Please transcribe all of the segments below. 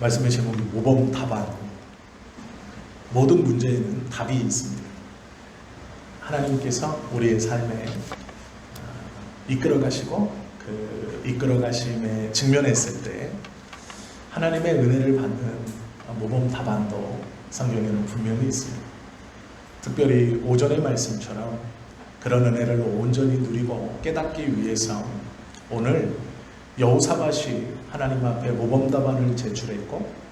말씀의 제목이 모범답안. 모든 문제에는 답이 있습니다. 하나님께서 우리의 삶에 이끌어 가시고 그 이끌어 가심에 직면했을 때 하나님의 은혜를 받는 모범답안도 성경에는 분명히 있습니다. 특별히 오전의 말씀처럼 그런 은혜를 온전히 누리고 깨닫기 위해서 오늘 여호사밧이 하나님 앞에 모범답안을 제출했고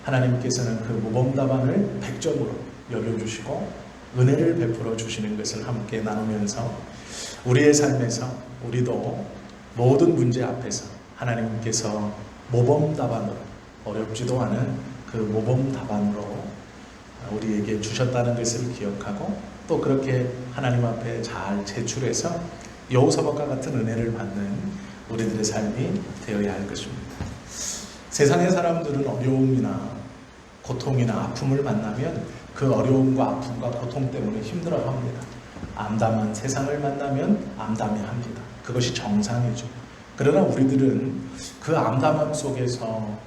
하나님께서는 그 모범답안을 100점으로 여겨주시고 은혜를 베풀어 주시는 것을 함께 나누면서 우리의 삶에서 우리도 모든 문제 앞에서 하나님께서 모범답안으로 어렵지도 않은 그 모범답안으로 우리에게 주셨다는 것을 기억하고 또 그렇게 하나님 앞에 잘 제출해서 여호사밧과 같은 은혜를 받는 우리들의 삶이 되어야 할 것입니다. 세상의 사람들은 어려움이나 고통이나 아픔을 만나면 그 어려움과 아픔과 고통 때문에 힘들어합니다. 암담한 세상을 만나면 암담해합니다. 그것이 정상이죠. 그러나 우리들은 그 암담함 속에서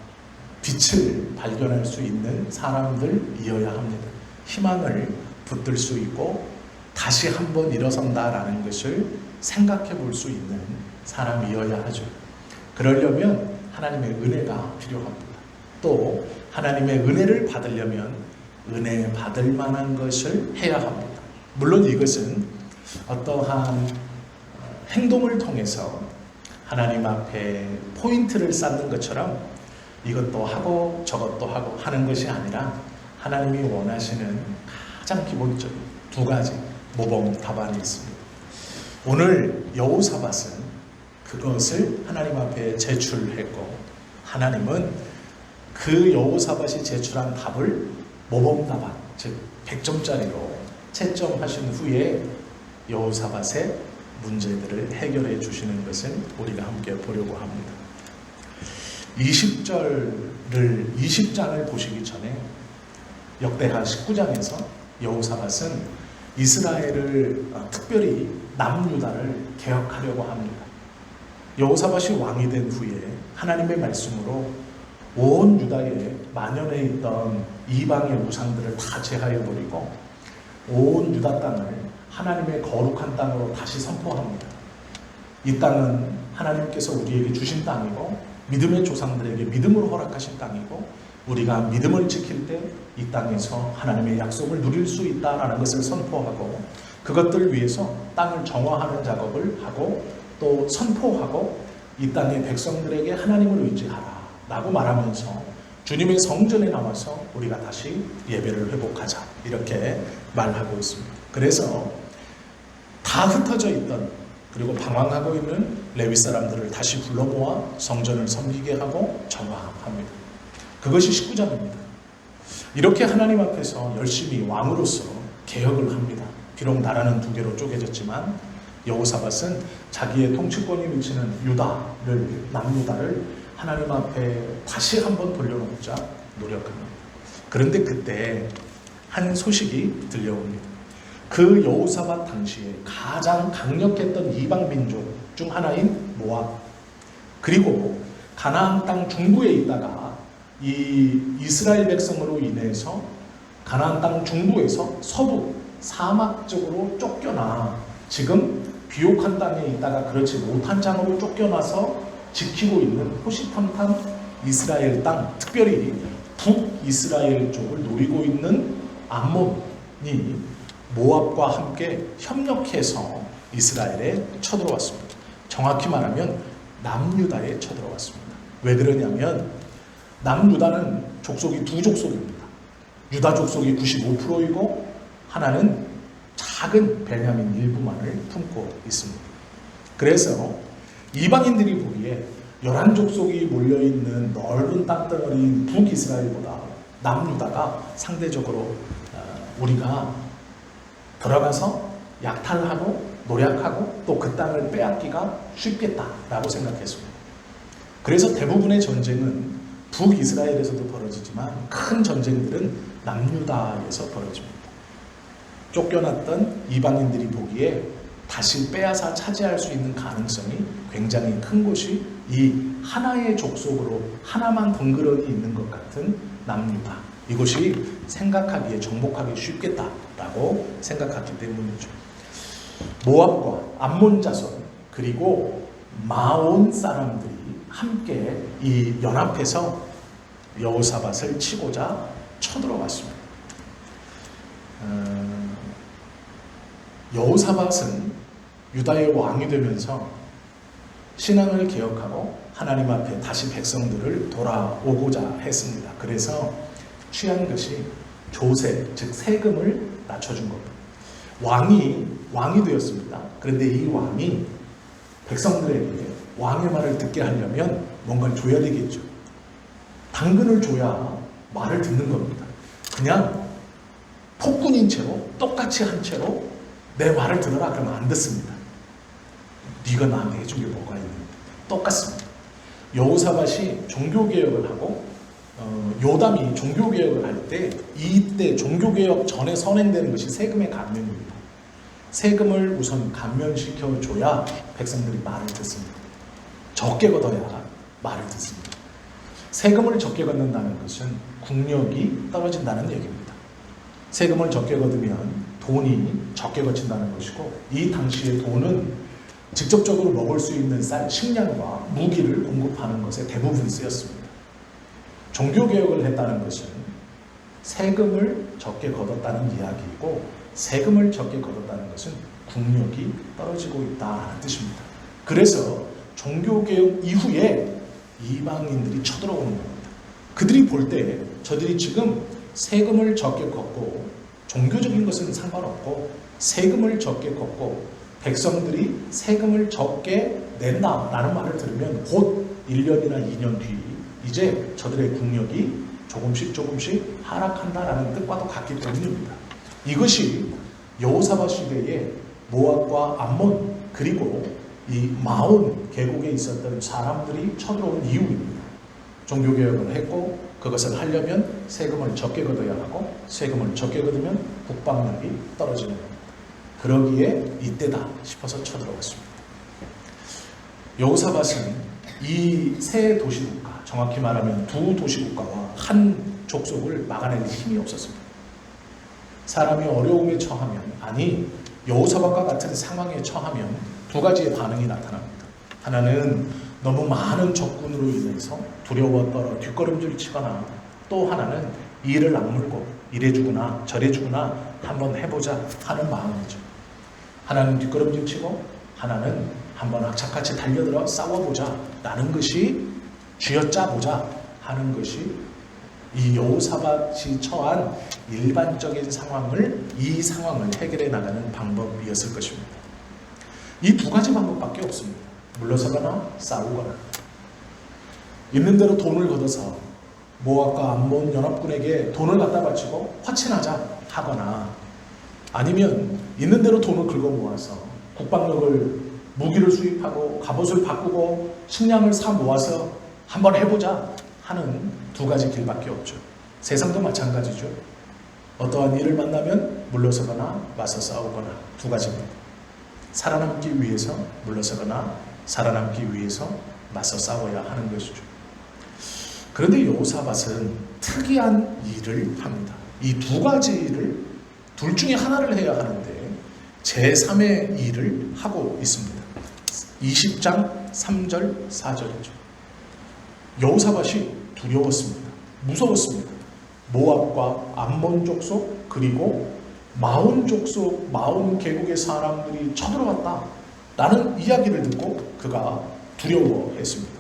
빛을 발견할 수 있는 사람들이어야 합니다. 희망을 붙들 수 있고 다시 한번 일어선다라는 것을 생각해 볼 수 있는 사람이어야 하죠. 그러려면 하나님의 은혜가 필요합니다. 또 하나님의 은혜를 받으려면 은혜 받을 만한 것을 해야 합니다. 물론 이것은 어떠한 행동을 통해서 하나님 앞에 포인트를 쌓는 것처럼 이것도 하고 저것도 하고 하는 것이 아니라 하나님이 원하시는 가장 기본적인 두 가지 모범 답안이 있습니다. 오늘 여호사밧은 그것을 하나님 앞에 제출했고 하나님은 그 여호사밧이 제출한 답을 모범답안, 즉 100점짜리로 채점하신 후에 여호사밧의 문제들을 해결해 주시는 것을 우리가 함께 보려고 합니다. 20장을 보시기 전에 역대하 19장에서 여호사밧은 이스라엘을 특별히 남유다를 개혁하려고 합니다. 여호사밧이 왕이 된 후에 하나님의 말씀으로 온 유다에 만연해 있던 이방의 우상들을 다 제하여버리고 온 유다 땅을 하나님의 거룩한 땅으로 다시 선포합니다. 이 땅은 하나님께서 우리에게 주신 땅이고 믿음의 조상들에게 믿음으로 허락하신 땅이고 우리가 믿음을 지킬 때 이 땅에서 하나님의 약속을 누릴 수 있다는 것을 선포하고 그것들을 위해서 땅을 정화하는 작업을 하고 또 선포하고 이 땅의 백성들에게 하나님을 의지하라 라고 말하면서 주님의 성전에 나와서 우리가 다시 예배를 회복하자 이렇게 말하고 있습니다. 그래서 다 흩어져 있던 그리고 방황하고 있는 레위 사람들을 다시 불러 모아 성전을 섬기게 하고 정화합니다. 그것이 19장입니다. 이렇게 하나님 앞에서 열심히 왕으로서 개혁을 합니다. 비록 나라는 두 개로 쪼개졌지만 여호사밧은 자기의 통치권이 미치는 남유다를 하나님 앞에 다시 한번 돌려놓자 노력합니다. 그런데 그때 한 소식이 들려옵니다. 그 여호사밧 당시에 가장 강력했던 이방 민족 중 하나인 모압 그리고 가나안 땅 중부에 있다가 이 이스라엘 백성으로 인해서 가나안 땅 중부에서 서부 사막 쪽으로 쫓겨나 지금 비옥한 땅에 있다가 그렇지 못한 땅으로 쫓겨나서 지키고 있는 호시탐탐 이스라엘 땅, 특별히 북이스라엘 쪽을 노리고 있는 암몬이 모압과 함께 협력해서 이스라엘에 쳐들어왔습니다. 정확히 말하면 남유다에 쳐들어왔습니다. 왜 그러냐면 남유다는 족속이 두 족속입니다. 유다 족속이 95%이고 하나는 작은 베냐민 일부만을 품고 있습니다. 그래서 이방인들이 보기에 11족속이 몰려있는 넓은 땅덩어리인 북이스라엘보다 남유다가 상대적으로 우리가 들어가서 약탈하고 노략하고 또 그 땅을 빼앗기가 쉽겠다라고 생각했습니다. 그래서 대부분의 전쟁은 북이스라엘에서도 벌어지지만 큰 전쟁들은 남유다에서 벌어집니다. 쫓겨났던 이방인들이 보기에 다시 빼앗아 차지할 수 있는 가능성이 굉장히 큰 곳이 이 하나의 족속으로 하나만 덩그러니 있는 것 같은 남유다. 이것이 생각하기에 정복하기 쉽겠다라고 생각했기 때문이죠. 모압과 암몬 자손 그리고 마온 사람들이 함께 이 연합해서 여호사밧을 치고자 쳐들어갔습니다. 여호사밧은 유다의 왕이 되면서 신앙을 개혁하고 하나님 앞에 다시 백성들을 돌아오고자 했습니다. 그래서 취한 것이 조세, 즉 세금을 낮춰준 겁니다. 왕이 되었습니다. 그런데 이 왕이 백성들에게 왕의 말을 듣게 하려면 뭔가를 줘야 되겠죠. 당근을 줘야 말을 듣는 겁니다. 그냥 폭군인 채로 똑같이 한 채로 내 말을 들어라 그러면 안 듣습니다. 네가 나한테 해준 게 뭐가 있는데. 똑같습니다. 여호사밧이 종교개혁을 하고 요담이 종교개혁을 할 때 이때 종교개혁 전에 선행되는 것이 세금의 감면입니다. 세금을 우선 감면시켜줘야 백성들이 말을 듣습니다. 적게 걷어야 말을 듣습니다. 세금을 적게 걷는다는 것은 국력이 떨어진다는 얘기입니다. 세금을 적게 걷으면 돈이 적게 거친다는 것이고 이 당시의 돈은 직접적으로 먹을 수 있는 쌀, 식량과 무기를 공급하는 것에 대부분 쓰였습니다. 종교개혁을 했다는 것은 세금을 적게 걷었다는 이야기이고 세금을 적게 걷었다는 것은 국력이 떨어지고 있다는 뜻입니다. 그래서 종교개혁 이후에 이방인들이 쳐들어오는 겁니다. 그들이 볼 때 저들이 지금 세금을 적게 걷고 종교적인 것은 상관없고 세금을 적게 걷고 백성들이 세금을 적게 낸다라는 말을 들으면 곧 1년이나 2년 뒤 이제 저들의 국력이 조금씩 하락한다라는 뜻과도 같기 때문입니다. 이것이 여호사밧 시대에 모압과 암몬 그리고 이 마온 계곡에 있었던 사람들이 쳐들어온 이유입니다. 종교개혁을 했고 그것을 하려면 세금을 적게 걷어야 하고 세금을 적게 걷으면 국방력이 떨어지는 겁니다. 그러기에 이때다 싶어서 쳐들어갔습니다. 여호사밧은 이 세 도시국가, 정확히 말하면 두 도시국가와 한 족속을 막아낼 힘이 없었습니다. 사람이 어려움에 처하면, 아니 여호사밧과 같은 상황에 처하면 두 가지의 반응이 나타납니다. 하나는 너무 많은 적군으로 인해서 두려워 떨어 뒷걸음질 치거나, 또 하나는 이를 악물고 이래주구나 저래주구나 한번 해보자 하는 마음이죠. 하나는 뒷걸음질 치고 하나는 한번 악착같이 달려들어 싸워보자 라는 것이, 쥐어짜보자 하는 것이 이 여호사밧이 처한 일반적인 상황을, 이 상황을 해결해 나가는 방법이었을 것입니다. 이 두 가지 방법밖에 없습니다. 물러서거나 싸우거나. 있는 대로 돈을 걷어서 모압과 암몬 연합군에게 돈을 갖다 바치고 화친하자 하거나, 아니면 있는 대로 돈을 긁어 모아서 국방력을, 무기를 수입하고 갑옷을 바꾸고 식량을 사 모아서 한번 해보자 하는 두 가지 길밖에 없죠. 세상도 마찬가지죠. 어떠한 일을 만나면 물러서거나 맞서 싸우거나 두 가지입니다. 살아남기 위해서 물러서거나 살아남기 위해서 맞서 싸워야 하는 것이죠. 그런데 여호사밧은 특이한 일을 합니다. 이 두 가지를 둘 중에 하나를 해야 하는데 제3의 일을 하고 있습니다. 20장 3절 4절이죠. 여호사밧이 두려웠습니다. 무서웠습니다. 모압과 암몬 족속 그리고 마온 족속, 마온 계곡의 사람들이 쳐들어왔다 라는 이야기를 듣고 그가 두려워했습니다.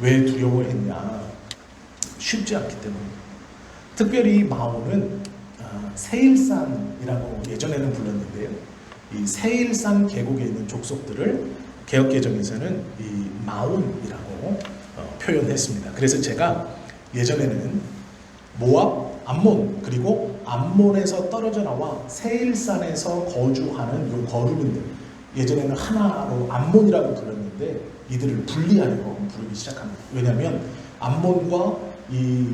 왜 두려워했냐? 쉽지 않기 때문입니다. 특별히 마온은 세일산이라고 예전에는 불렀는데요. 이 세일산 계곡에 있는 족속들을 개역개정에서는 이 마온이라고 표현했습니다. 그래서 제가 예전에는 모압, 암몬, 그리고 암몬에서 떨어져 나와 세일산에서 거주하는 요 거류민들, 예전에는 하나로 암몬이라고 불렀는데 이들을 분리하려 부르기 시작합니다. 왜냐하면 암몬과 이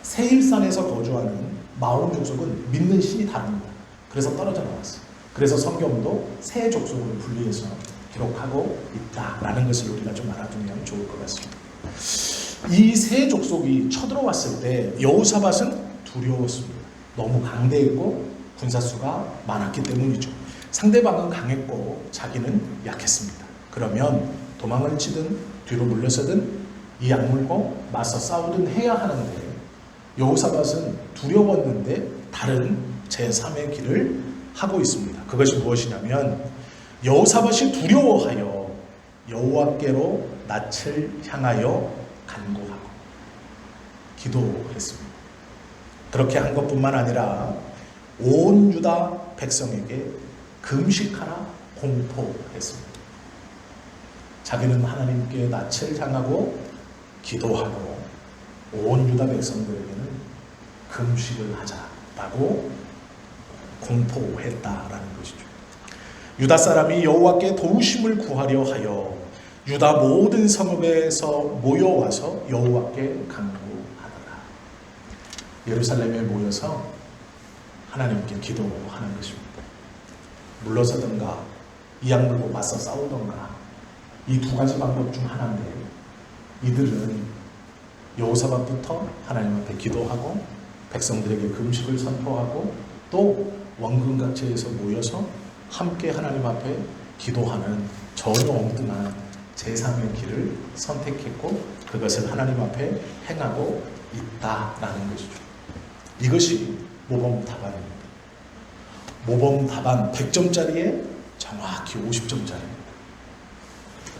세일산에서 거주하는 마온 족속은 믿는 신이 다릅니다. 그래서 떨어져 나왔어요. 그래서 성경도 세 족속을 분리해서 기록하고 있다라는 것을 우리가 좀 알아두면 좋을 것 같습니다. 이 세 족속이 쳐들어왔을 때 여호사밧은 두려웠습니다. 너무 강대했고 군사수가 많았기 때문이죠. 상대방은 강했고 자기는 약했습니다. 그러면 도망을 치든 뒤로 물러서든 이 약물고 맞서 싸우든 해야 하는데 여호사밧은 두려웠는데 다른 제3의 길을 하고 있습니다. 그것이 무엇이냐면 여호사밧이 두려워하여 여호와께로 낯을 향하여 간구하고 기도했습니다. 그렇게 한 것뿐만 아니라 온 유다 백성에게 금식하라 공포했습니다. 자기는 하나님께 낯을 향하고 기도하고 온 유다 백성들에게는 금식을 하자라고 공포했다라는 것이죠. 유다 사람이 여호와께 도우심을 구하려 하여 유다 모든 성읍에서 모여와서 여호와께 간구하더라. 예루살렘에 모여서 하나님께 기도하는 것입니다. 물러서든가 이악 물고 맞서 싸우던가 이 두 가지 방법 중 하나인데 이들은 여호사밧부터 하나님 앞에 기도하고 백성들에게 금식을 선포하고 또 원근각지에서 모여서 함께 하나님 앞에 기도하는 전혀 엉뚱한 제3의 길을 선택했고 그것을 하나님 앞에 행하고 있다라는 것이죠. 이것이 모범답안입니다. 모범답안 100점짜리에 정확히 50점짜리입니다.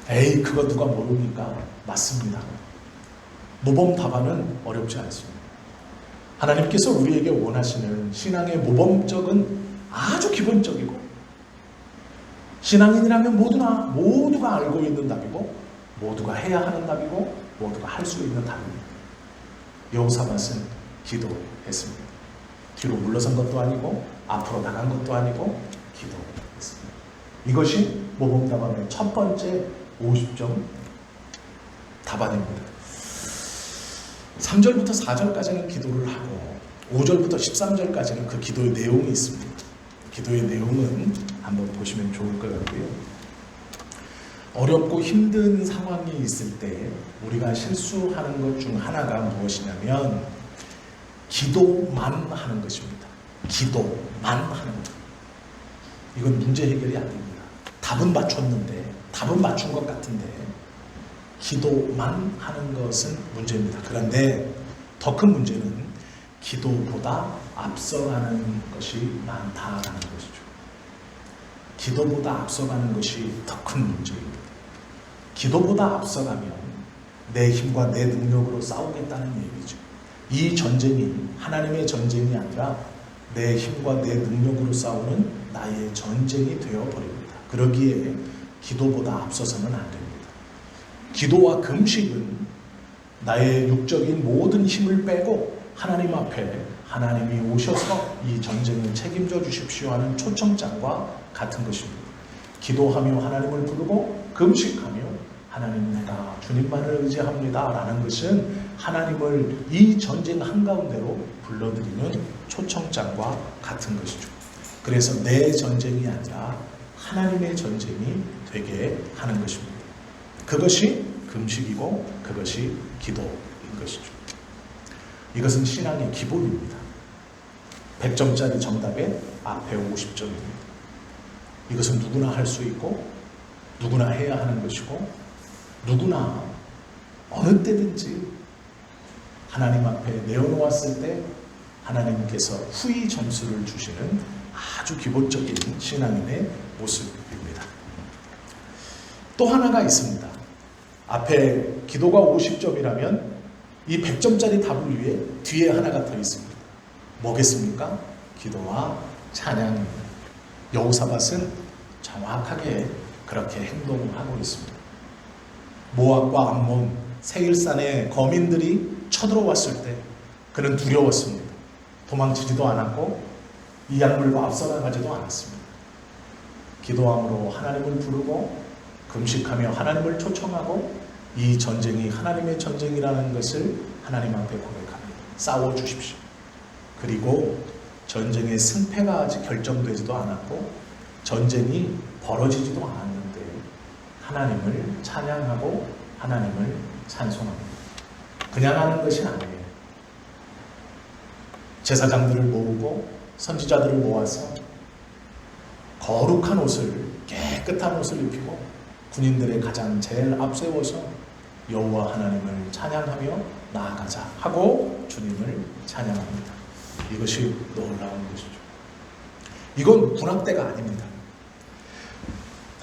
에이 그거 누가 모릅니까? 맞습니다. 모범답안은 어렵지 않습니다. 하나님께서 우리에게 원하시는 신앙의 모범적은 아주 기본적이고 신앙인이라면 모두가 알고 있는 답이고 모두가 해야 하는 답이고 모두가 할 수 있는 답입니다. 여호사밧은 기도했습니다. 뒤로 물러선 것도 아니고 앞으로 나간 것도 아니고 기도했습니다. 이것이 모범답안의 첫 번째 50점 답안입니다. 3절부터 4절까지는 기도를 하고 5절부터 13절까지는 그 기도의 내용이 있습니다. 기도의 내용은 한번 보시면 좋을 것 같고요. 어렵고 힘든 상황이 있을 때 우리가 실수하는 것 중 하나가 무엇이냐면 기도만 하는 것입니다. 기도만 하는 것. 이건 문제 해결이 안 됩니다. 답은 맞췄는데 답은 맞춘 것 같은데 기도만 하는 것은 문제입니다. 그런데 더 큰 문제는 기도보다 앞서가는 것이 많다라는 것이죠. 기도보다 앞서가는 것이 더 큰 문제입니다. 기도보다 앞서가면 내 힘과 내 능력으로 싸우겠다는 얘기죠. 이 전쟁이 하나님의 전쟁이 아니라 내 힘과 내 능력으로 싸우는 나의 전쟁이 되어버립니다. 그러기에 기도보다 앞서서는 안 됩니다. 기도와 금식은 나의 육적인 모든 힘을 빼고 하나님 앞에 하나님이 오셔서 이 전쟁을 책임져 주십시오 하는 초청장과 같은 것입니다. 기도하며 하나님을 부르고 금식하며 하나님 내가 주님만을 의지합니다 라는 것은 하나님을 이 전쟁 한가운데로 불러들이는 초청장과 같은 것이죠. 그래서 내 전쟁이 아니라 하나님의 전쟁이 되게 하는 것입니다. 그것이 금식이고 그것이 기도인 것이죠. 이것은 신앙의 기본입니다. 100점짜리 정답에 앞에 50점입니다. 이것은 누구나 할 수 있고 누구나 해야 하는 것이고 누구나 어느 때든지 하나님 앞에 내어놓았을 때 하나님께서 후히 점수를 주시는 아주 기본적인 신앙인의 모습입니다. 또 하나가 있습니다. 앞에 기도가 50점이라면 이 100점짜리 답을 위해 뒤에 하나가 더 있습니다. 뭐겠습니까? 기도와 찬양입니다. 여호사밧은 정확하게 그렇게 행동하고 있습니다. 모압과 암몬, 세일산의 거민들이 쳐들어왔을 때 그는 두려웠습니다. 도망치지도 않았고 이악 물고 앞서 나가지도 않았습니다. 기도함으로 하나님을 부르고 금식하며 하나님을 초청하고 이 전쟁이 하나님의 전쟁이라는 것을 하나님 앞에 고백합니다. 싸워주십시오. 그리고 전쟁의 승패가 아직 결정되지도 않았고 전쟁이 벌어지지도 않았는데 하나님을 찬양하고 하나님을 찬송합니다. 그냥 하는 것이 아니에요. 제사장들을 모으고 선지자들을 모아서 거룩한 옷을, 깨끗한 옷을 입히고 군인들의 가장 제일 앞세워서 여호와 하나님을 찬양하며 나아가자 하고 주님을 찬양합니다. 이것이 놀라운 것이죠. 이건 군악대가 아닙니다.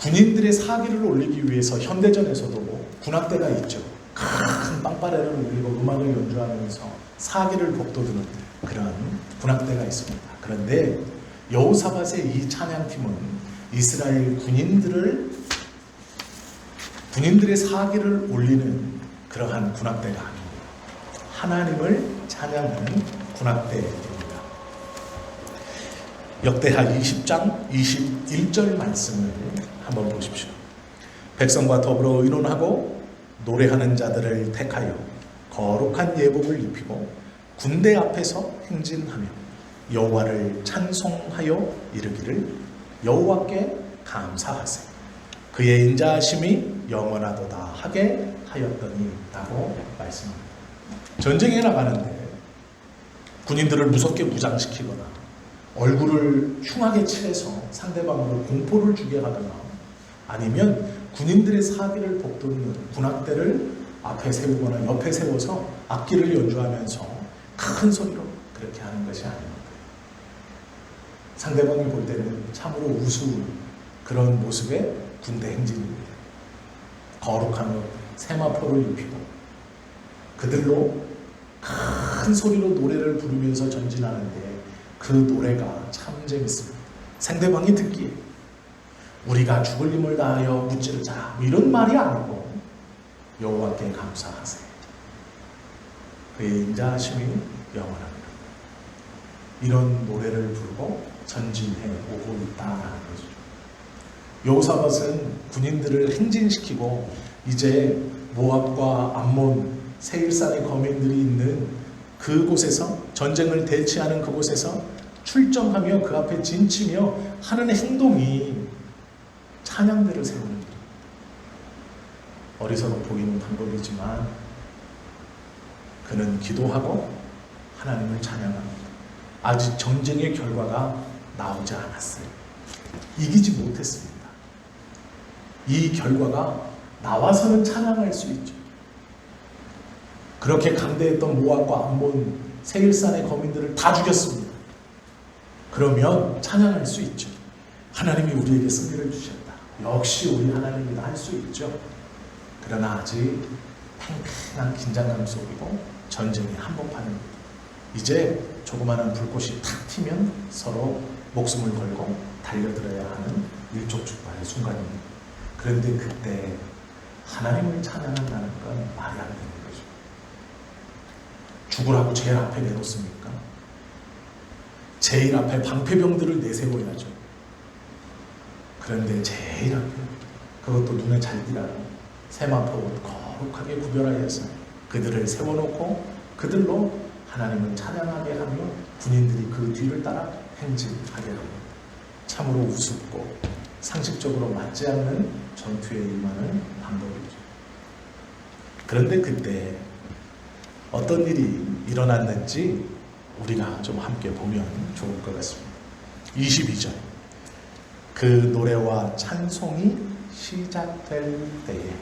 군인들의 사기를 올리기 위해서 현대전에서도 군악대가 있죠. 큰 빵빠레를 울리고 음악을 연주하면서 사기를 북돋우는 그런 군악대가 있습니다. 그런데 여호사밧의 이 찬양팀은 이스라엘 군인들의 사기를 올리는 그러한 군악대가 아닙니다. 하나님을 찬양하는 군악대입니다. 역대하 20장 21절 말씀을 한번 보십시오. 백성과 더불어 의논하고 노래하는 자들을 택하여 거룩한 예복을 입히고 군대 앞에서 행진하며 여호와를 찬송하여 이르기를 여호와께 감사하세 그의 인자하심이 영원하도다 하게 하였더니 라고 말씀합니다. 전쟁에 나가는데 군인들을 무섭게 무장시키거나 얼굴을 흉하게 칠해서 상대방으로 공포를 주게 하거나 아니면 군인들의 사기를 북돋는 군악대를 앞에 세우거나 옆에 세워서 악기를 연주하면서 큰 소리로 그렇게 하는 것이 아닙니다. 상대방이 볼 때는 참으로 우스운 그런 모습의 군대 행진입니다. 거룩한 옷, 세마포를 입히고 그들로 큰 소리로 노래를 부르면서 전진하는데 그 노래가 참 재밌습니다. 상대방이 듣기에 우리가 죽을 힘을 다하여 무찌르자 이런 말이 아니고 여호와께 감사하세 그의 인자하심이 영원합니다. 이런 노래를 부르고 전진해 오고 있다라는 거죠. 여호사밧은 군인들을 행진시키고 이제 모압과 암몬, 세일산의 거민들이 있는 그곳에서 전쟁을 대치하는 그곳에서 출정하며 그 앞에 진치며 하는 행동이 찬양대를 세우는 일입니다. 어리석어 보이는 방법이지만 그는 기도하고 하나님을 찬양합니다. 아직 전쟁의 결과가 나오지 않았어요. 이기지 못했습니다. 이 결과가 나와서는 찬양할 수 있죠. 그렇게 강대했던 모압과 암몬, 세일산의 거민들을 다 죽였습니다. 그러면 찬양할 수 있죠. 하나님이 우리에게 승리를 주셨다. 역시 우리 하나님이다 할 수 있죠. 그러나 아직 팽팽한 긴장감 속이고 전쟁이 한복판입니다. 이제 조그마한 불꽃이 탁 튀면 서로 목숨을 걸고 달려들어야 하는 일촉즉발의 순간입니다. 그런데 그때 하나님을 찬양한다는 건 말이 안 되는 거죠. 죽으라고 제일 앞에 내놓습니까? 제일 앞에 방패병들을 내세워야죠. 그런데 제일 앞에 그것도 눈에 잘 띄라는 세마포 거룩하게 구별하여서 그들을 세워놓고 그들로 하나님을 찬양하게 하며 군인들이 그 뒤를 따라 행진하게 합니다. 참으로 우습고 상식적으로 맞지 않는 전투에 임하는 방법이죠. 그런데 그때 어떤 일이 일어났는지 우리가 좀 함께 보면 좋을 것 같습니다. 22절 그 노래와 찬송이 시작될 때에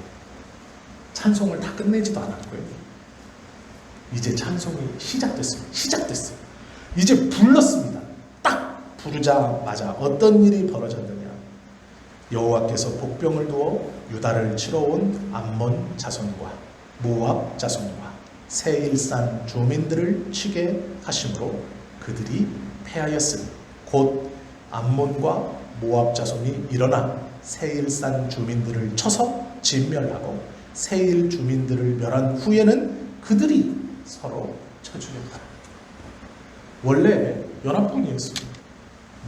찬송을 다 끝내지도 않았고요. 이제 찬송이 시작됐어요. 이제 불렀습니다. 딱 부르자마자 어떤 일이 벌어졌느냐. 여호와께서 복병을 두어 유다를 치러 온 암몬 자손과 모압 자손과 세일산 주민들을 치게 하심으로 그들이 패하였으니 곧 암몬과 모압 자손이 일어나 세일산 주민들을 쳐서 진멸하고 세일 주민들을 멸한 후에는 그들이 서로 쳐죽였다. 원래 연합군이었습니다.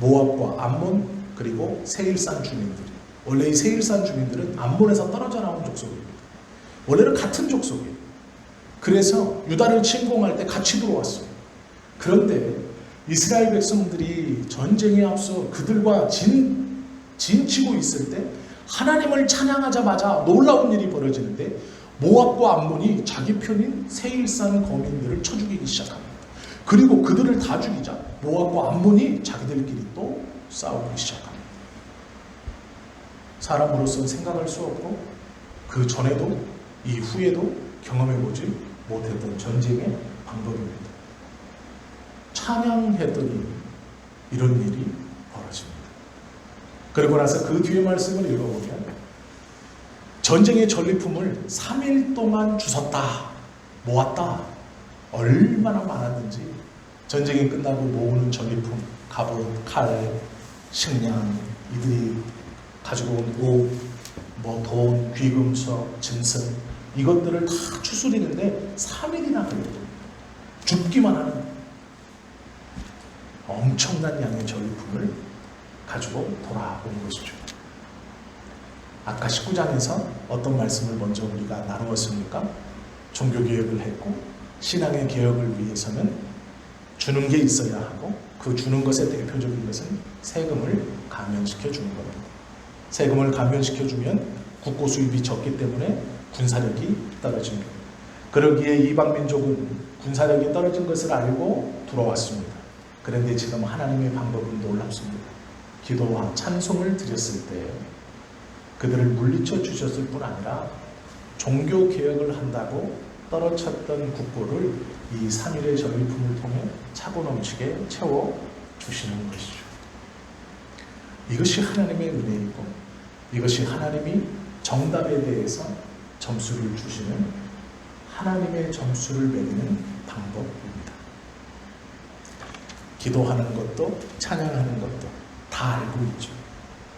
모압과 암몬 그리고 세일산 주민들이. 원래 이 세일산 주민들은 암몬에서 떨어져 나온 족속입니다. 원래는 같은 족속이에요. 그래서 유다를 침공할 때 같이 들어왔어요. 그런데 이스라엘 백성들이 전쟁에 앞서 그들과 진 진치고 있을 때 하나님을 찬양하자마자 놀라운 일이 벌어지는데 모압과 암몬이 자기 편인 세일산 거민들을 쳐 죽이기 시작합니다. 그리고 그들을 다 죽이자 모압과 암몬이 자기들끼리 또 싸우기 시작합니다. 사람으로서는 생각할 수 없고 그 전에도 이후에도 경험해보지 못했던 전쟁의 방법입니다. 찬양했더니 이런 일이 벌어집니다. 그리고 나서 그 뒤에 말씀을 읽어보면 전쟁의 전리품을 3일 동안 주웠다, 모았다. 얼마나 많았는지 전쟁이 끝나고 모으는 전리품, 갑옷, 칼, 식량, 이들이 가지고 온 옷, 돈, 귀금속, 짐승 이것들을 다 추스리는데 3일이나 걸려요. 죽기만 하는 엄청난 양의 전리품을 가지고 돌아오는 것이죠. 아까 19장에서 어떤 말씀을 먼저 우리가 나누었습니까? 종교개혁을 했고 신앙의 개혁을 위해서는 주는 게 있어야 하고 그 주는 것의 대표적인 것은 세금을 감면시켜 주는 겁니다. 세금을 감면시켜 주면 국고 수입이 적기 때문에 군사력이 떨어집니다. 그러기에 이방민족은 군사력이 떨어진 것을 알고 들어왔습니다. 그런데 지금 하나님의 방법은 놀랍습니다. 기도와 찬송을 드렸을 때 그들을 물리쳐 주셨을 뿐 아니라 종교개혁을 한다고 떨어졌던 국고를 이 3일의 전리품을 통해 차고 넘치게 채워주시는 것이죠. 이것이 하나님의 은혜이고 이것이 하나님이 정답에 대해서 점수를 주시는 하나님의 점수를 매기는 방법입니다. 기도하는 것도 찬양하는 것도 다 알고 있죠.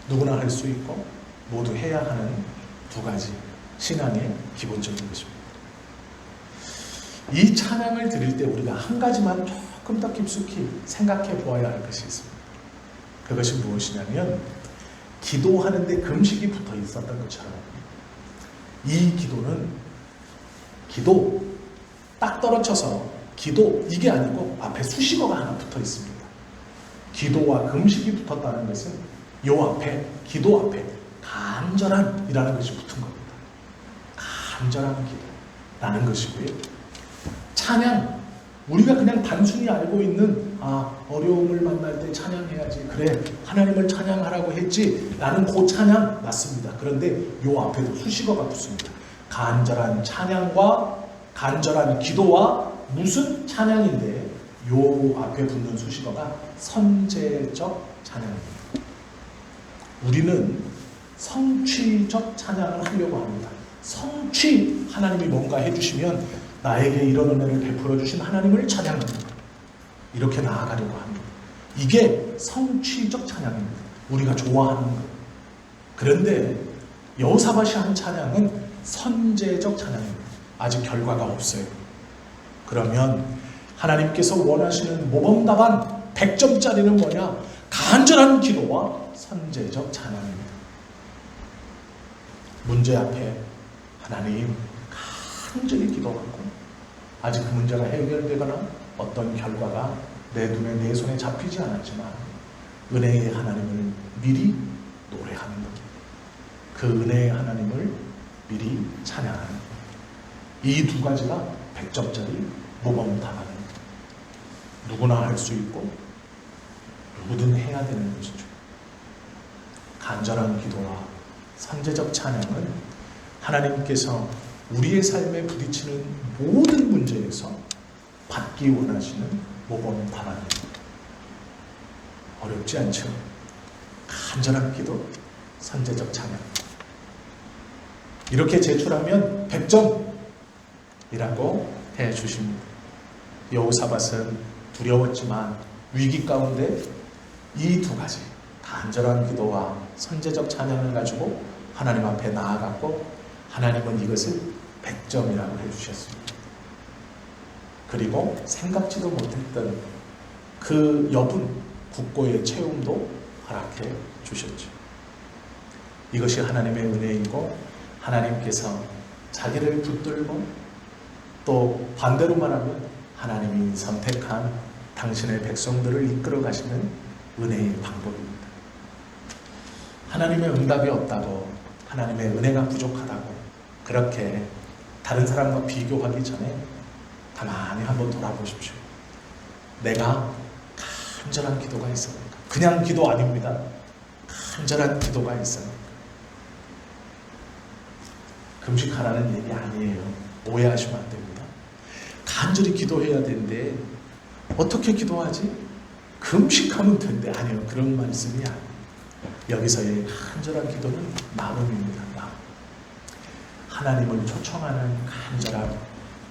누구나 할 수 있고 모두 해야 하는 두 가지 신앙의 기본적인 것입니다. 이 찬양을 드릴 때 우리가 한 가지만 조금 더 깊숙이 생각해 보아야 할 것이 있습니다. 그것이 무엇이냐면 기도하는데 금식이 붙어 있었던 것처럼 이 기도는 기도 딱 떨어져서 기도 이게 아니고 앞에 수식어가 하나 붙어 있습니다. 기도와 금식이 붙었다는 것은 요 앞에 기도 앞에 간절한이라는 것이 붙은 겁니다. 간절한 기도라는 것이고요. 찬양 우리가 그냥 단순히 알고 있는 어려움을 만날 때 찬양해야지 그래 하나님을 찬양하라고 했지 라는 그 찬양 맞습니다. 그런데 요 앞에도 수식어가 붙습니다. 간절한 찬양과 간절한 기도와 무슨 찬양인데 요 앞에 붙는 수식어가 선제적 찬양입니다. 우리는 성취적 찬양을 하려고 합니다. 성취 하나님이 뭔가 해주시면 나에게 이런 은혜를 베풀어 주신 하나님을 찬양합니다. 이렇게 나아가려고 합니다. 이게 성취적 찬양입니다. 우리가 좋아하는 것. 그런데 여호사밧이 한 찬양은 선제적 찬양입니다. 아직 결과가 없어요. 그러면 하나님께서 원하시는 모범답안 100점짜리는 뭐냐? 간절한 기도와 선제적 찬양입니다. 문제 앞에 하나님 간절히 기도하고 아직 그 문제가 해결되거나 어떤 결과가 내 눈에 내 손에 잡히지 않았지만 은혜의 하나님을 미리 노래하는 것, 그 은혜의 하나님을 미리 찬양하는 것, 이 두 가지가 100점짜리 모범 답안입니다. 누구나 할 수 있고 누구든 해야 되는 것이죠. 간절한 기도와 선제적 찬양은 하나님께서 우리의 삶에 부딪히는 모든 문제에서 받기 원하시는 모범 답안입니다. 어렵지 않죠? 간절한 기도, 선제적 찬양. 이렇게 제출하면 100점이라고 해주십니다. 여호사밧은 두려웠지만 위기 가운데 이 두 가지 간절한 기도와 선제적 찬양을 가지고 하나님 앞에 나아갔고 하나님은 이것을 100점이라고 해주셨습니다. 그리고 생각지도 못했던 그 엷은 국고의 채움도 허락해 주셨죠. 이것이 하나님의 은혜이고 하나님께서 자기를 붙들고 또 반대로 말하면 하나님이 선택한 당신의 백성들을 이끌어 가시는 은혜의 방법입니다. 하나님의 응답이 없다고, 하나님의 은혜가 부족하다고 그렇게 다른 사람과 비교하기 전에 가만히 한번 돌아보십시오. 내가 간절한 기도가 있습니까? 그냥 기도 아닙니다. 간절한 기도가 있어요. 금식하라는 얘기 아니에요. 오해하시면 안 됩니다. 간절히 기도해야 되는데 어떻게 기도하지? 금식하면 된대. 아니요. 그런 말씀이 아니에요. 여기서의 간절한 기도는 마음입니다. 마음. 하나님을 초청하는 간절함,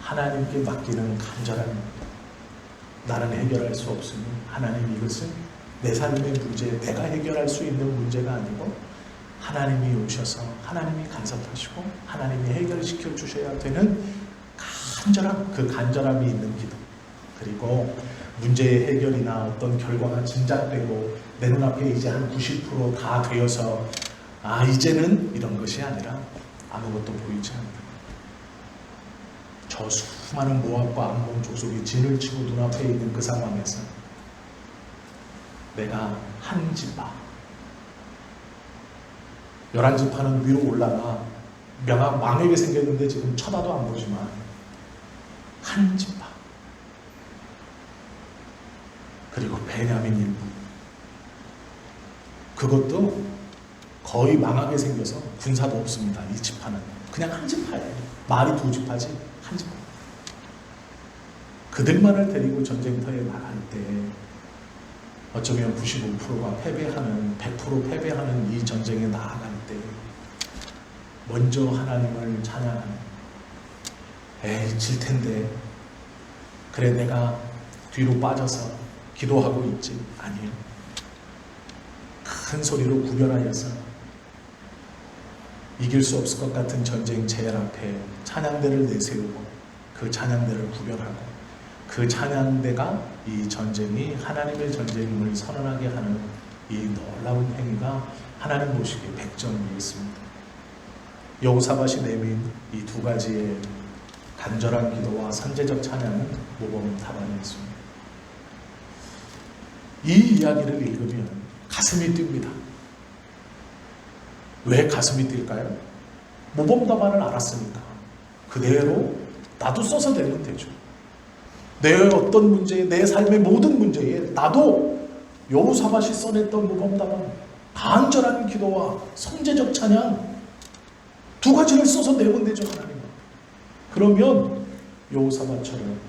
하나님께 맡기는 간절함. 나는 해결할 수 없으니 하나님, 이것은 내 삶의 문제, 내가 해결할 수 있는 문제가 아니고 하나님이 오셔서 하나님이 간섭하시고 하나님이 해결시켜 주셔야 되는 간절함, 그 간절함이 있는 기도. 그리고 문제의 해결이나 어떤 결과가 짐작되고 내 눈앞에 이제 한 90% 다 되어서 이제는 이런 것이 아니라 아무것도 보이지 않는다. 저 수많은 모압과 암몬 족속이 진을 치고 눈앞에 있는 그 상황에서 내가 한 지파, 11지파는 위로 올라가 명함 왕에게 생겼는데 지금 쳐다도 안 보지만 한 지파, 그리고 베냐민 일부, 그것도 거의 망하게 생겨서 군사도 없습니다. 이 지파는 그냥 한 지파예요. 말이 2지파지 한 지파. 그들만을 데리고 전쟁터에 나갈 때 어쩌면 95%가 패배하는, 100% 패배하는 이 전쟁에 나아갈 때 먼저 하나님을 찬양하는, 에이 질 텐데 그래 내가 뒤로 빠져서 기도하고 있지. 아니에요. 큰 소리로 구별하여서 이길 수 없을 것 같은 전쟁 제일 앞에 찬양대를 내세우고 그 찬양대를 구별하고 그 찬양대가 이 전쟁이 하나님의 전쟁임을 선언하게 하는 이 놀라운 행위가 하나님 보시기에 100점이 있습니다. 여호사밧이 내민 이 두 가지의 간절한 기도와 선제적 찬양은 모범 답안이 있습니다. 이 이야기를 읽으면 가슴이 뜁니다. 왜 가슴이 뛸까요? 모범 답안을 알았으니까 그대로 나도 써서 내면 되죠. 내 어떤 문제에, 내 삶의 모든 문제에 나도 여호사밧이 써냈던 모범 답안, 간절한 기도와 선제적 찬양 두 가지를 써서 내면 되죠. 하나님. 그러면 여호사밧처럼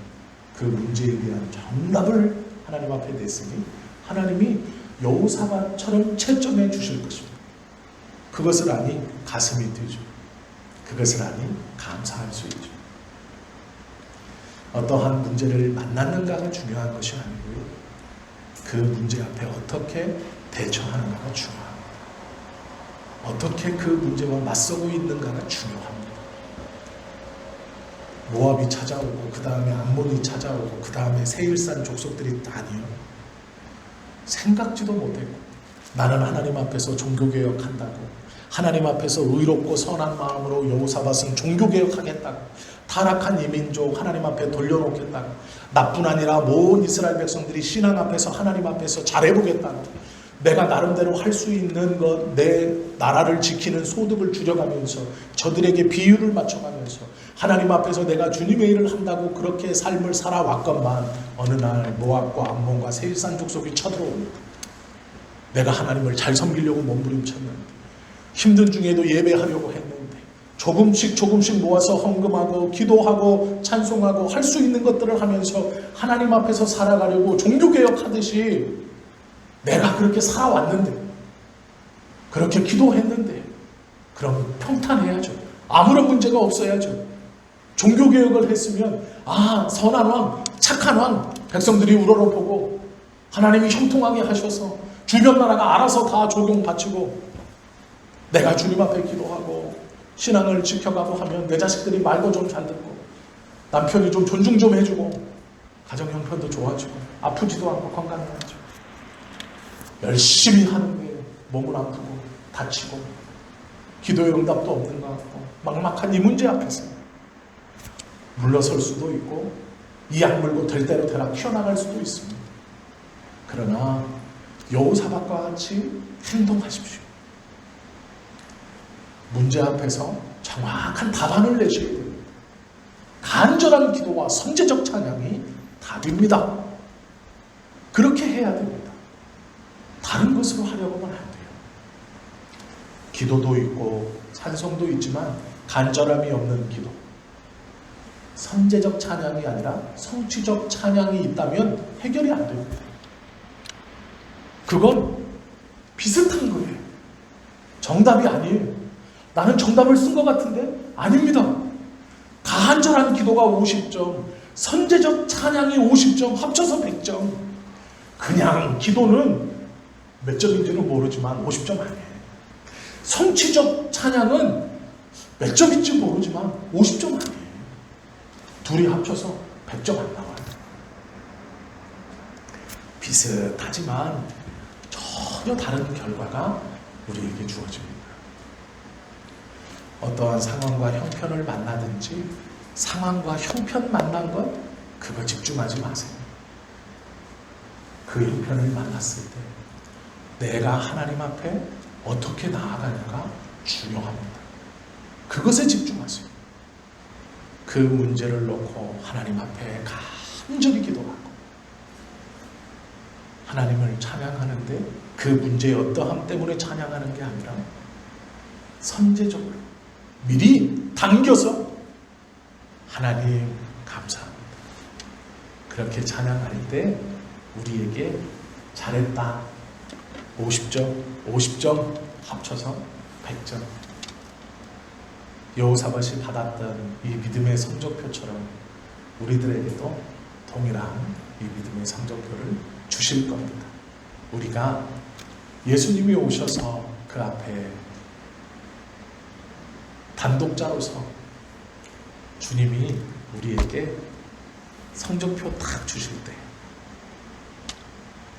그 문제에 대한 정답을 하나님 앞에 냈으니 하나님이 여호사밧처럼 채점해 주실 것입니다. 그것을 아니 가슴이 뛰죠. 그것을 아니 감사할 수 있죠. 어떠한 문제를 만났는가가 중요한 것이 아니고요. 그 문제 앞에 어떻게 대처하는가가 중요합니다. 어떻게 그 문제와 맞서고 있는가가 중요합니다. 모압이 찾아오고 그 다음에 암몬이 찾아오고 그 다음에 세일산 족속들이 아니요. 생각지도 못했고 나는 하나님 앞에서 종교개혁한다고, 하나님 앞에서 의롭고 선한 마음으로 여호사밧은 종교개혁하겠다고, 타락한 이민족 하나님 앞에 돌려놓겠다고, 나뿐 아니라 모든 이스라엘 백성들이 신앙 앞에서 하나님 앞에서 잘해보겠다고, 내가 나름대로 할 수 있는 것, 내 나라를 지키는 소득을 줄여가면서 저들에게 비율을 맞춰가면서 하나님 앞에서 내가 주님의 일을 한다고 그렇게 삶을 살아왔건만 어느 날 모압과 암몬과 세일산 족속이 쳐들어옵니다. 내가 하나님을 잘 섬기려고 몸부림쳤는데 힘든 중에도 예배하려고 했는데 조금씩 모아서 헌금하고 기도하고 찬송하고 할 수 있는 것들을 하면서 하나님 앞에서 살아가려고 종교개혁하듯이 내가 그렇게 살아왔는데, 그렇게 기도했는데, 그럼 평탄해야죠. 아무런 문제가 없어야죠. 종교개혁을 했으면 선한 왕, 착한 왕, 백성들이 우러러보고 하나님이 형통하게 하셔서 주변 나라가 알아서 다 적용받치고 내가 주님 앞에 기도하고 신앙을 지켜가고 하면 내 자식들이 말도 좀 잘 듣고 남편이 좀 존중 좀 해주고 가정 형편도 좋아지고 아프지도 않고 건강해야죠. 열심히 하는데 몸은 아프고 다치고 기도의 응답도 없는 것 같고 막막한 이 문제 앞에서 물러설 수도 있고 이 약물고 될 대로 되라 튀어나갈 수도 있습니다. 그러나 여호사밧과 같이 행동하십시오. 문제 앞에서 정확한 답안을 내셔야 됩니다. 간절한 기도와 선제적 찬양이 답입니다. 그렇게 해야 됩니다. 다른 것으로 하려고 하면 안 돼요. 기도도 있고 찬송도 있지만 간절함이 없는 기도, 선제적 찬양이 아니라 성취적 찬양이 있다면 해결이 안 됩니다. 그건 비슷한 거예요. 정답이 아니에요. 나는 정답을 쓴 것 같은데 아닙니다. 간절한 기도가 50점, 선제적 찬양이 50점, 합쳐서 100점. 그냥 기도는 몇 점인지는 모르지만 50점 아니에요. 성취적 찬양은 몇 점인지 모르지만 50점 아니에요. 둘이 합쳐서 100점 안 나와요. 비슷하지만 전혀 다른 결과가 우리에게 주어집니다. 어떠한 상황과 형편을 만나든지 상황과 형편 만난 것 그거 집중하지 마세요. 그 형편을 만났을 때 내가 하나님 앞에 어떻게 나아가냐가 중요합니다. 그것에 집중하세요. 그 문제를 놓고 하나님 앞에 간절히 기도하고 하나님을 찬양하는데 그 문제의 어떠함 때문에 찬양하는 게 아니라 선제적으로 미리 당겨서 하나님 감사합니다. 그렇게 찬양할 때 우리에게 잘했다 50점, 50점 합쳐서 100점. 여호사밧이 받았던 이 믿음의 성적표처럼 우리들에게도 동일한 이 믿음의 성적표를 주실 겁니다. 우리가 예수님이 오셔서 그 앞에 단독자로서 주님이 우리에게 성적표 딱 주실 때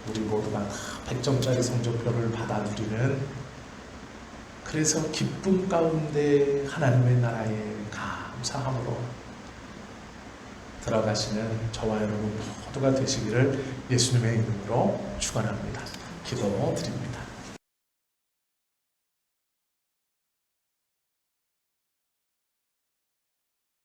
우리 모두가 다 100점짜리 성적표를 받아 누리는, 그래서 기쁨 가운데 하나님의 나라에 감사함으로 들어가시는 저와 여러분 모두가 되시기를 예수님의 이름으로 축원합니다. 기도드립니다.